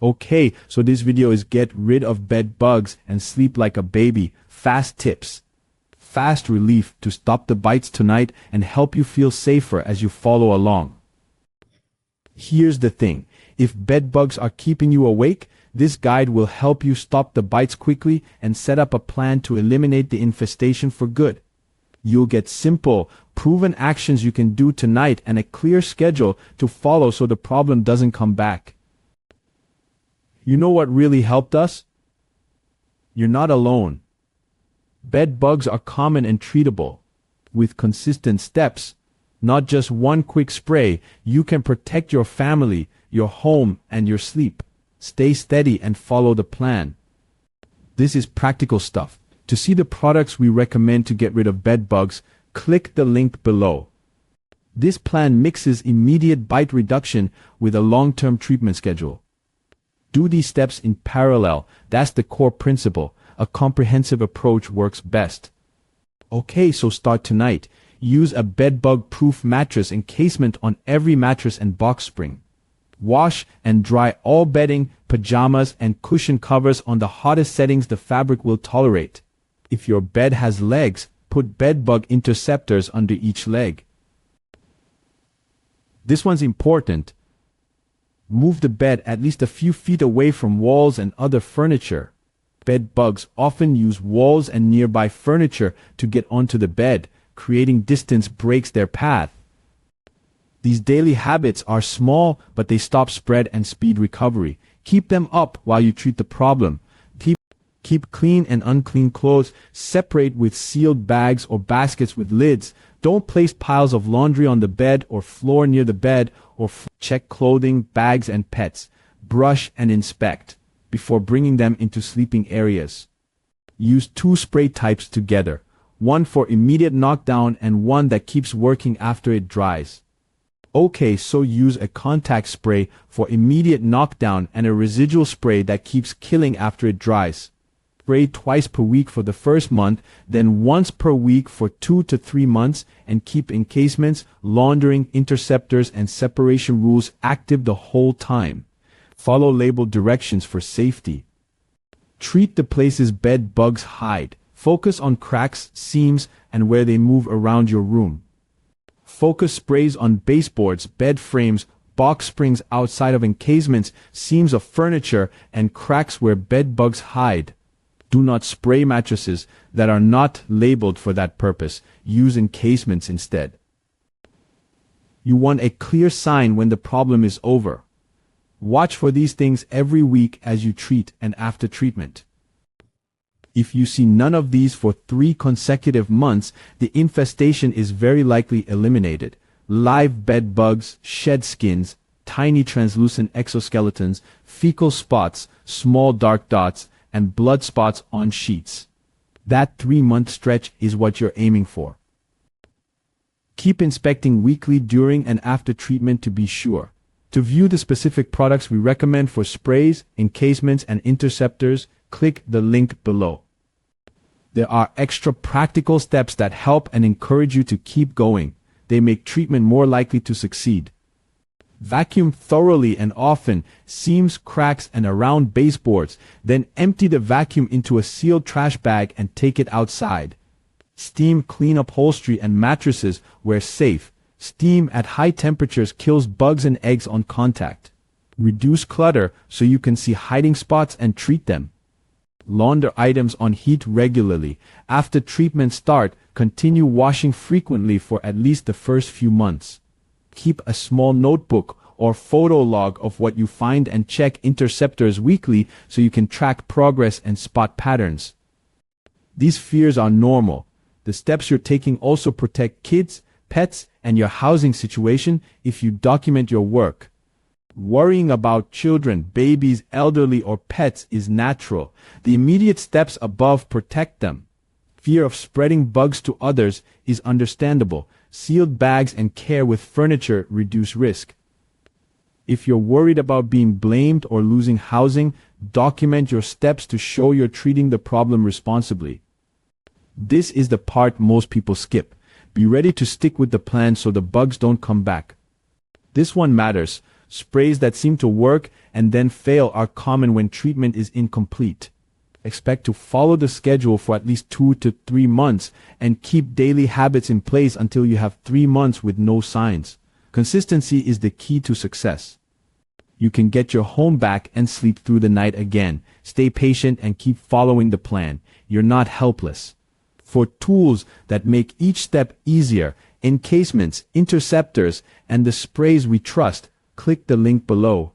Okay, so this video is get rid of bed bugs and sleep like a baby. Fast tips. Fast relief to stop the bites tonight and help you feel safer as you follow along. Here's the thing. If bed bugs are keeping you awake, this guide will help you stop the bites quickly and set up a plan to eliminate the infestation for good. You'll get simple, proven actions you can do tonight and a clear schedule to follow so the problem doesn't come back. You know what really helped us? You're not alone. Bed bugs are common and treatable. With consistent steps, not just one quick spray, you can protect your family, your home, and your sleep. Stay steady and follow the plan. This is practical stuff. To see the products we recommend to get rid of bed bugs, click the link below. This plan mixes immediate bite reduction with a long-term treatment schedule. Do these steps in parallel. That's the core principle. A comprehensive approach works best. Okay, so start tonight. Use a bed-bug-proof mattress encasement on every mattress and box spring. Wash and dry all bedding, pajamas, and cushion covers on the hottest settings the fabric will tolerate. If your bed has legs, put bed-bug interceptors under each leg. This one's important. Move the bed at least a few feet away from walls and other furniture. Bed bugs often use walls and nearby furniture to get onto the bed. Creating distance breaks their path. These daily habits are small, but they stop spread and speed recovery. Keep them up while you treat the problem. Keep clean and unclean clothes separate with sealed bags or baskets with lids. Don't place piles of laundry on the bed or floor near the bed, or check clothing, bags, and pets. Brush and inspect before bringing them into sleeping areas. Use two spray types together, one for immediate knockdown and one that keeps working after it dries. Okay, so use a contact spray for immediate knockdown and a residual spray that keeps killing after it dries. Spray twice per week for the first month, then once per week for 2 to 3 months, and keep encasements, laundering, interceptors, and separation rules active the whole time. Follow labeled directions for safety. Treat the places bed bugs hide. Focus on cracks, seams, and where they move around your room. Focus sprays on baseboards, bed frames, box springs outside of encasements, seams of furniture, and cracks where bed bugs hide. Do not spray mattresses that are not labeled for that purpose. Use encasements instead. You want a clear sign when the problem is over. Watch for these things every week as you treat and after treatment. If you see none of these for 3 consecutive months, the infestation is very likely eliminated. Live bed bugs, shed skins, tiny translucent exoskeletons, fecal spots, small dark dots, and blood spots on sheets. That 3-month stretch is what you're aiming for. Keep inspecting weekly during and after treatment to be sure. To view the specific products we recommend for sprays, encasements, and interceptors, click the link below. There are extra practical steps that help and encourage you to keep going. They make treatment more likely to succeed. Vacuum thoroughly and often, seams, cracks, and around baseboards. Then empty the vacuum into a sealed trash bag and take it outside. Steam clean upholstery and mattresses where safe. Steam at high temperatures kills bugs and eggs on contact. Reduce clutter so you can see hiding spots and treat them. Launder items on heat regularly. After treatment start, continue washing frequently for at least the first few months. Keep a small notebook or photo log of what you find and check interceptors weekly so you can track progress and spot patterns. These fears are normal. The steps you're taking also protect kids, pets, and your housing situation if you document your work. Worrying about children, babies, elderly, or pets is natural. The immediate steps above protect them. Fear of spreading bugs to others is understandable. Sealed bags and care with furniture reduce risk. If you're worried about being blamed or losing housing, document your steps to show you're treating the problem responsibly. This is the part most people skip. Be ready to stick with the plan so the bugs don't come back. This one matters. Sprays that seem to work and then fail are common when treatment is incomplete. Expect to follow the schedule for at least 2 to 3 months and keep daily habits in place until you have 3 months with no signs. Consistency is the key to success. You can get your home back and sleep through the night again. Stay patient and keep following the plan. You're not helpless. For tools that make each step easier, encasements, interceptors, and the sprays we trust, click the link below.